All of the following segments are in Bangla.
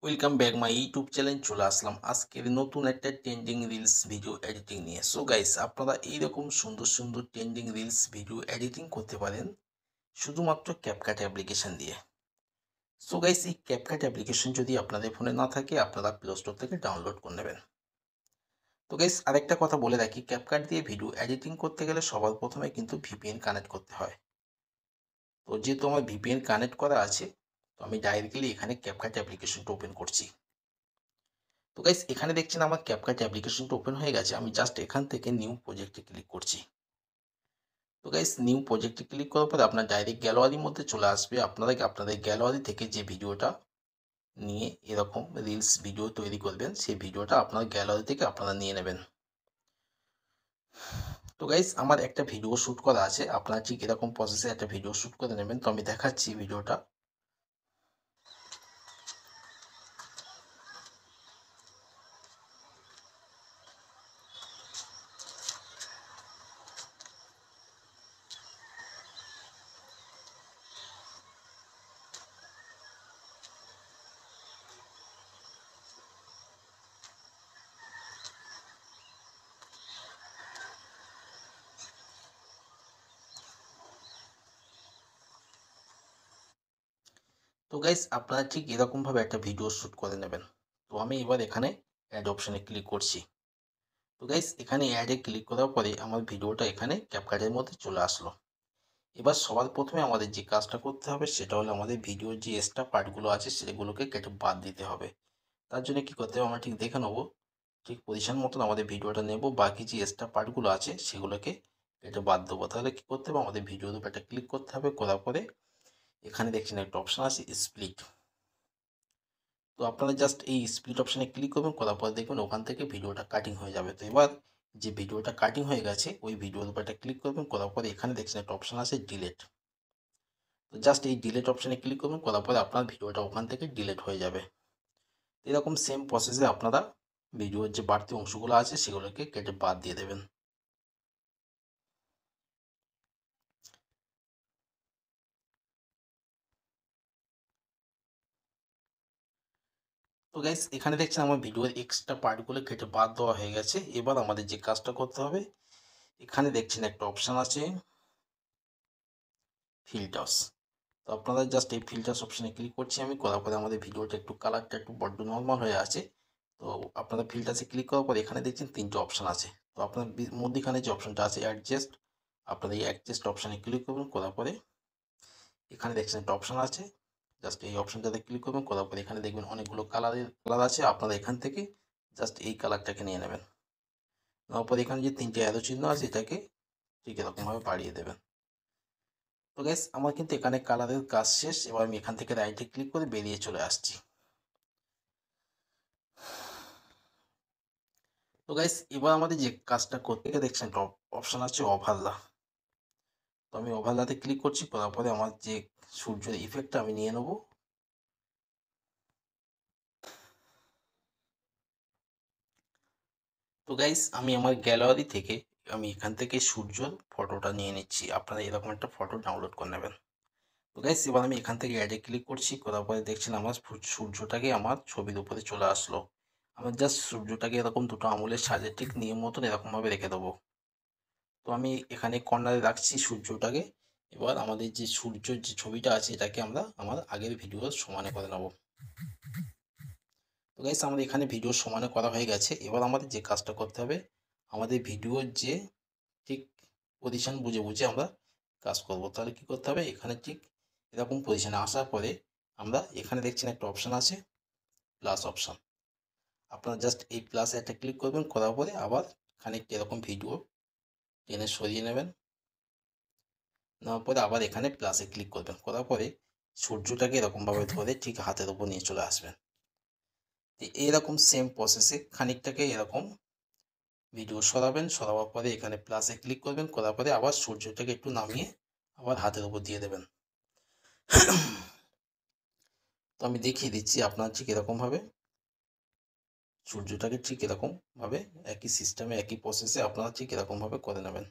Welcome back my YouTube channel. চলে আসলাম আজকের নতুন একটা ট্রেন্ডিং রিলস ভিডিও এডিটিং নিয়ে। সো গাইস, আপনারা এইরকম সুন্দর সুন্দর ট্রেন্ডিং রিলস ভিডিও এডিটিং করতে পারেন শুধুমাত্র ক্যাপকাট অ্যাপ্লিকেশন দিয়ে। সো গাইস, এই ক্যাপকাট অ্যাপ্লিকেশন যদি আপনাদের ফোনে না থাকে, আপনারা প্লে স্টোর থেকে ডাউনলোড করে নেবেন। তো গাইস, আরেকটা কথা বলে রাখি, ক্যাপকাট দিয়ে ভিডিও এডিটিং করতে গেলে সবার প্রথমে কিন্তু ভিপিএন কানেক্ট করতে হয়। তো যেহেতু আমার ভিপিএন কানেক্ট করা আছে, তো আমি ডাইরেক্টলি এখানে ক্যাপকাট অ্যাপ্লিকেশনটা ওপেন করছি। তো গাইস, এখানে দেখছেন আমার ক্যাপকাট অ্যাপ্লিকেশনটা ওপেন হয়ে গেছে। আমি জাস্ট এখান থেকে নিউ প্রজেক্টে ক্লিক করছি। তো গাইস, নিউ প্রজেক্টে ক্লিক করার পরে আপনার ডাইরেক্ট গ্যালারির মধ্যে চলে আসবে। আপনাদের গ্যালারি থেকে যে ভিডিওটা নিয়ে এরকম রিলস ভিডিও তৈরি করবেন, সেই ভিডিওটা আপনার গ্যালারি থেকে আপনারা নিয়ে নেবেন। তো গাইস, আমার একটা ভিডিও শ্যুট করা আছে। আপনারা ঠিক এরকম প্রসেসে একটা ভিডিও শ্যুট করে নেবেন। তো আমি দেখাচ্ছি ভিডিওটা। তো গাইস, আপনারা ঠিক এরকমভাবে একটা ভিডিও শ্যুট করে নেবেন। তো আমি এবার এখানে অ্যাড অপশানে ক্লিক করছি। তো গাইস, এখানে অ্যাডে ক্লিক করার পরে আমার ভিডিওটা এখানে ক্যাপকাটের মধ্যে চলে আসলো। এবার সবার প্রথমে আমাদের যে কাজটা করতে হবে সেটা হলো আমাদের ভিডিওর যে এক্সট্রা পার্টগুলো আছে সেগুলোকে কেটে বাদ দিতে হবে। তার জন্য কি করতে হবে আমরা ঠিক দেখে নেবো। ঠিক পজিশন মতন আমাদের ভিডিওটা নেব, বাকি যে এক্সট্রা পার্টগুলো আছে সেগুলোকে কেটে বাদ দেবো। তাহলে কি করতে হবে, আমাদের ভিডিওর উপর একটা ক্লিক করতে হবে। করার পরে এখানে দেখছেন একটা অপশান আছে স্প্লিট। তো আপনারা জাস্ট এই স্প্লিট অপশানে ক্লিক করবেন। করার পর দেখবেন ওখান থেকে ভিডিওটা কাটিং হয়ে যাবে। তো এবার যে ভিডিওটা কাটিং হয়ে গেছে ওই ভিডিওর উপর একটা ক্লিক করবেন। করার পরে এখানে দেখছেন একটা অপশান আছে ডিলেট। তো জাস্ট এই ডিলেট অপশানে ক্লিক করবেন। করার পরে আপনার ভিডিওটা ওখান থেকে ডিলেট হয়ে যাবে। এরকম সেম প্রসেসে আপনারা ভিডিওর যে বাড়তি অংশগুলো আছে সেগুলোকে কেটে বাদ দিয়ে দেবেন। তো গাইস, এখানে দেখছেন আমার ভিডিওর এক্সট্রা পার্টগুলো কেটে বাদ দেওয়া হয়ে গেছে। এবার আমাদের যে কাজটা করতে হবে, এখানে দেখছেন একটা অপশান আছে ফিল্টার্স। তো আপনারা জাস্ট এই ফিল্টার্স অপশানে ক্লিক করছি আমি। করার পরে আমাদের ভিডিওটা একটু কালারটা একটু বড্ড নর্মাল হয়ে আছে। তো আপনারা ফিল্টার্সে ক্লিক করার পর এখানে দেখছেন তিনটে অপশান আছে। তো আপনার মধ্যখানে যে অপশানটা আছে অ্যাডজাস্ট, আপনারা এই অ্যাডজাস্ট অপশানে ক্লিক করবেন। করার পরে এখানে দেখছেন একটা অপশান আছে, জাস্ট এই অপশানটাতে ক্লিক করবেন। করার পরে এখানে দেখবেন অনেকগুলো কালার আছে। আপনারা এখান থেকে জাস্ট এই কালারটাকে নিয়ে নেবেন। নেওয়ার পরে এখানে যে তিনটে অ্যারো চিহ্ন আছে এটাকে ঠিক এরকমভাবে বাড়িয়ে দেবেন। তো গাইস, আমার কিন্তু এখানে কালারের কাজ শেষ। এবার আমি এখান থেকে রাইটে ক্লিক করে বেরিয়ে চলে আসছি। তো গাইস, এবার আমাদের যে কাজটা করতে গিয়ে দেখছেন একটা অপশান আছে ওভারলা। তো আমি ওভারলাতে ক্লিক করছি। করার পরে আমার যে সূর্যের ইফেক্টটা আমি নিয়ে নেব। তো গাইস, আমি আমার গ্যালারি থেকে আমি এখান থেকে সূর্যর ফটোটা নিয়ে নিচ্ছি। আপনারা এরকম একটা ফটো ডাউনলোড করে নেবেন। তো গাইস, এবার আমি এখান থেকে অ্যাডে ক্লিক করছি। করার পরে দেখছেন আমার সূর্যটাকে আমার ছবির উপরে চলে আসলো। আমার জাস্ট সূর্যটাকে এরকম দুটো আঙুলের সাজে ঠিক নিয়ম মতন এরকমভাবে রেখে দেবো। তো আমি এখানে কর্নারে রাখছি সূর্যটাকে। এবার আমাদের যে সূর্যের যে ছবিটা আছে এটাকে আমরা আমার আগের ভিডিওর সমানে করে নেব। তো গাইস, আমাদের এখানে ভিডিও সমানে করা হয়ে গেছে। এবার আমাদের যে কাজটা করতে হবে, আমাদের ভিডিওর যে ঠিক পজিশন বুঝে বুঝে আমরা কাজ করব। তাহলে কি করতে হবে, এখানে ঠিক এরকম পজিশনে আসার পরে আমরা এখানে দেখছেন একটা অপশান আছে প্লাস অপশান। আপনারা জাস্ট এই প্লাসে একটা ক্লিক করবেন। করার পরে আবার খানিকটা এরকম ভিডিও টেনে সরিয়ে নেবেন। নেওয়ার পরে আবার এখানে প্লাসে ক্লিক করবেন। করার পরে সূর্যটাকে এরকমভাবে ধরে ঠিক হাতের উপর নিয়ে চলে আসবেন। এইরকম সেম প্রসেসে খানিকটাকে এরকম ভিডিও সরাবেন। সরাবার পরে এখানে প্লাসে ক্লিক করবেন। করার পরে আবার সূর্যটাকে একটু নামিয়ে আবার হাতের উপর দিয়ে দেবেন। তো আমি দেখিয়ে দিচ্ছি আপনার ঠিক এরকমভাবে সূর্যটাকে ঠিক এরকমভাবে একই সিস্টেমে একই প্রসেসে আপনারা ঠিক এরকমভাবে করে নেবেন।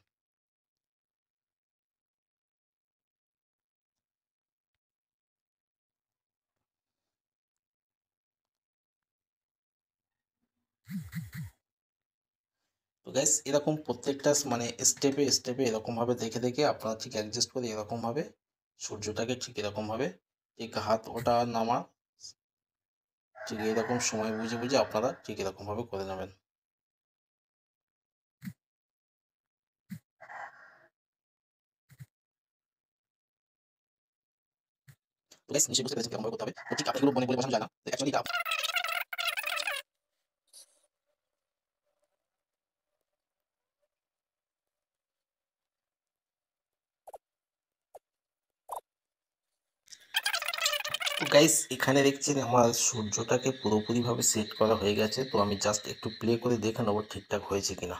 তো গাইস এরকম প্রত্যেকটা মানে স্টেপে স্টেপে এরকমভাবে দেখে দেখে আপনারা ঠিক অ্যাডজাস্ট করে এরকমভাবে সূর্যটাকে ঠিক এরকমভাবে ঠিক হাত ওটা নামা ঠিক এরকম সময় বুঝে বুঝে আপনারা ঠিক এরকমভাবে করে নেবেন। তো গাইস নিশ্চয়ই বুঝতে পেরেছেন কেমনভাবে করতে হবে। তো ঠিক আপনাদেরগুলো মনে বলে বোঝানো যায় না। তো অ্যাকচুয়ালি এটা তো গাইস এখানে দেখছেন আমার সূর্যটাকে পুরোপুরিভাবে সেট করা হয়ে গেছে। তো আমি জাস্ট একটু প্লে করে দেখে নেবো ঠিকঠাক হয়েছে কিনা।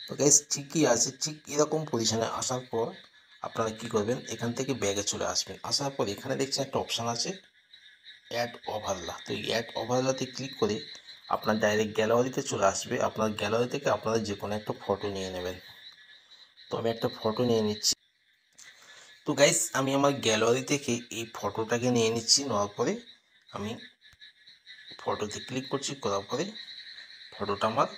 তো গাইস ঠিকই আছে। ঠিক এরকম পজিশনে আসার পর আপনারা কি করবেন, এখান থেকে ব্যাগে চলে আসবেন। আসার পর এখানে দেখছেন একটা অপশান আছে অ্যাড ওভারলা। তো এই অ্যাড ওভারলাতে ক্লিক করে আপনার ডাইরেক্ট গ্যালারিতে চলে আসবে। আপনার গ্যালারি থেকে আপনারা যে কোনো একটা ফটো নিয়ে নেবেন। তো আমি একটা ফটো নিয়ে নিচ্ছি। তো গাইস আমি আমার গ্যালারি থেকে এই ফটোটাকে নিয়ে নিচ্ছি। নেওয়ার পরে আমি ফটোতে ক্লিক করছি, করার পরে ফটোটা আমার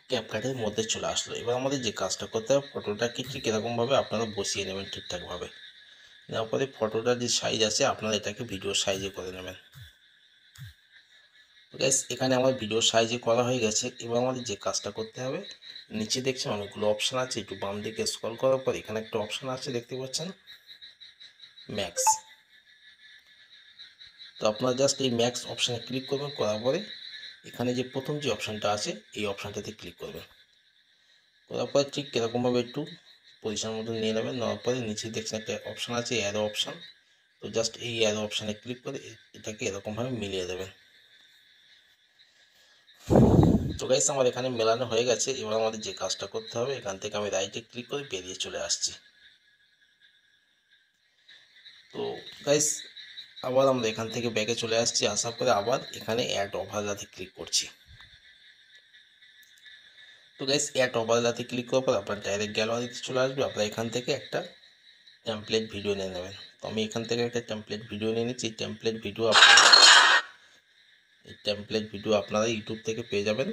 ক্যাপকাটের মধ্যে চলে আসলো। এবার আমাদের যে কাজটা করতে হবে, ফটোটাকে ঠিক এরকমভাবে আপনারা বসিয়ে নেবেন ঠিকঠাকভাবে। নেওয়ার পরে ফটোটার যে সাইজ আছে আপনারা এটাকে ভিডিও সাইজে করে নেবেন। গাইস এখানে আমার ভিডিও সাইজে করা হয়ে গেছে। এবার আমাদের যে কাজটা করতে হবে, নিচে দেখছেন অনেকগুলো অপশান আছে। একটু বাম দিকে স্ক্রল করার পর এখানে একটা অপশান আছে দেখতে পাচ্ছেন ম্যাক্স। তো আপনারা জাস্ট এই ম্যাক্স অপশানে ক্লিক করবেন, করার পরে এখানে যে প্রথম যে অপশানটা আছে এই অপশানটাতে ক্লিক করবেন। করার পরে ঠিক এরকমভাবে একটু পজিশন মতো নিয়ে নেবেন। নেওয়ার পরে নিচে দেখছেন একটা অপশান আছে অ্যারো অপশান। তো জাস্ট এই অ্যারো অপশানে ক্লিক করে এটাকে এরকমভাবে মিলিয়ে দেবেন। তো গাইস আমার এখানে মেলানো হয়ে গেছে। এবার আমাদের যে কাজটা করতে হবে, এখান থেকে আমি রাইটে ক্লিক করে বেরিয়ে চলে আসছি। তো গাইস আবার আমরা এখান থেকে ব্যাকে চলে আসছি। আসার পরে আবার এখানে অ্যাড ওভারলাতে ক্লিক করছি। তো গাইস অ্যাড ওভারলাতে ক্লিক করার পর আপনার ডাইরেক্ট গ্যালারিতে চলে আসবে। আপনারা এখান থেকে একটা টেমপ্লেট ভিডিও নিয়ে নেবেন। তো আমি এখান থেকে একটা টেমপ্লেট ভিডিও নিয়ে নিচ্ছি। এই টেমপ্লেট ভিডিও আপনারা ইউটিউব থেকে পেয়ে যাবেন।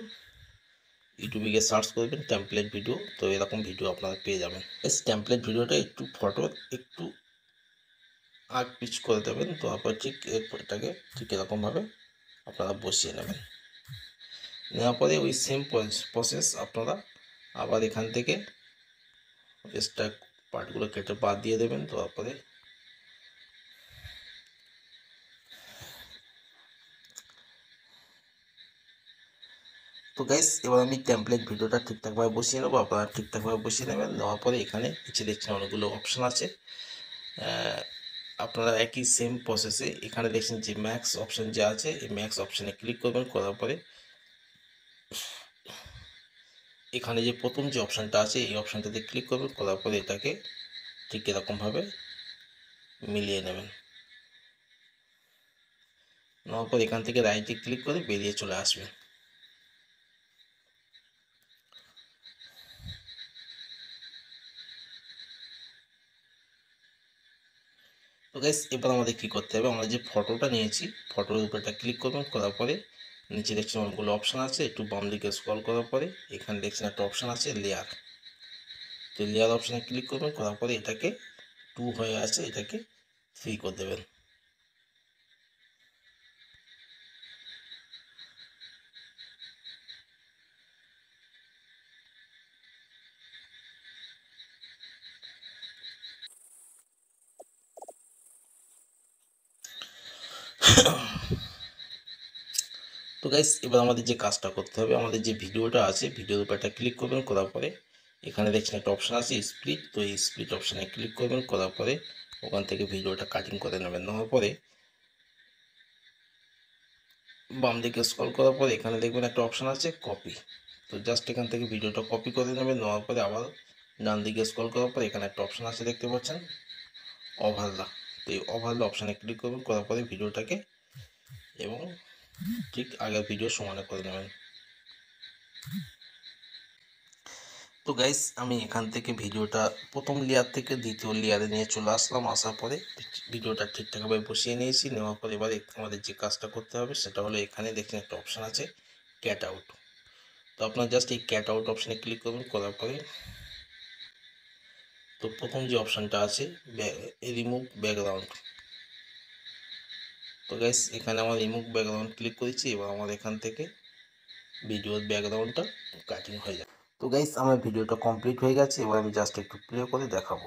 ইউটিউবে গিয়ে সার্চ করবেন টেমপ্লেট ভিডিও, তো এরকম ভিডিও আপনারা পেয়ে যাবেন। এই টেমপ্লেট ভিডিওটা একটু ফটো একটু আগ পিচ করে দেবেন। তো তারপর ঠিক এটাকে ঠিক এরকমভাবে আপনারা বসিয়ে নেবেন। নেওয়ার পরে ওই সেম প্রসেস আপনারা আবার এখান থেকে এক্সট্রা পার্টগুলো কেটে বাদ দিয়ে দেবেন। তো তারপরে তো গাইস এবার আমি টেমপ্লেট ভিডিওটা ঠিকঠাকভাবে বসিয়ে নেবো। আপনারা ঠিকঠাকভাবে বসিয়ে নেবেন। নেওয়ার পরে এখানে নিচে দেখছেন অনেকগুলো অপশান আছে। আপনারা একই সেম প্রসেসে এখানে দেখছেন যে ম্যাক্স অপশান যে আছে এই ম্যাক্স অপশানে ক্লিক করবেন। করার পরে এখানে যে প্রথম যে অপশানটা আছে এই অপশানটাতে ক্লিক করবেন। করার পরে এটাকে ঠিক এরকমভাবে মিলিয়ে নেবেন। নেওয়ার পর এখান থেকে রাইটে ক্লিক করে বেরিয়ে চলে আসবেন। তো গাইস এবার আমাদের কি করতে হবে, আমরা যে ফটোটা নিয়েছি ফটোর উপরটা ক্লিক করবেন। করার পরে নিচে দেখছেন অনেকগুলো অপশান আছে। একটু বাম দিকে স্ক্রল করার পরে এখানে দেখছেন একটা অপশান আছে লেয়ার। তো লেয়ার অপশানে ক্লিক করবেন। করার পরে এটাকে 2 হয়ে আছে এটাকে 3 করে দেবেন। তো গাইস এবার আমাদের যে কাজটা করতে হবে, আমাদের যে ভিডিওটা আছে ভিডিওর উপর একটা ক্লিক করবেন। করার পরে এখানে দেখছেন একটা অপশান আছে স্প্লিট। তো এই স্প্লিট অপশানে ক্লিক করবেন। করার পরে ওখান থেকে ভিডিওটা কাটিং করে নেবেন। নেওয়ার পরে বাম দিকে স্ক্রল করার পরে এখানে দেখবেন একটা অপশান আছে কপি। তো জাস্ট এখান থেকে ভিডিওটা কপি করে নেবেন। নেওয়ার পরে আবার ডান দিকে স্ক্রল করার পরে এখানে একটা অপশান আছে দেখতে পাচ্ছেন ওভারলা। তো এই ওভারলা অপশানে ক্লিক করবেন। করার পরে ভিডিওটাকে এবং ঠিক আগের ভিডিও সমানে করে নেবেন। তো গাইস আমি এখান থেকে ভিডিওটা প্রথম লেয়ার থেকে দ্বিতীয় লেয়ারে নিয়ে চলে আসলাম। আসার পরে ভিডিওটা ঠিকঠাকভাবে বসিয়ে নিয়েছি। নেওয়ার পরে এবার আমাদের যে কাজটা করতে হবে সেটা হলো এখানে দেখছেন একটা অপশান আছে ক্যাট আউট। তো আপনার জাস্ট এই ক্যাট আউট অপশানে ক্লিক করুন। করার পরে তো প্রথম যে অপশানটা আছে রিমুভ ব্যাকগ্রাউন্ড, তো গাইস এখানে আমার রিমুভ ব্যাকগ্রাউন্ড ক্লিক করেছি। এবার আমার এখান থেকে ভিডিওর ব্যাকগ্রাউন্ডটা কাটিং হয়ে যাবে। তো গাইস আমার ভিডিওটা কমপ্লিট হয়ে গেছে। এবার আমি জাস্ট একটু প্লে করে দেখাবো।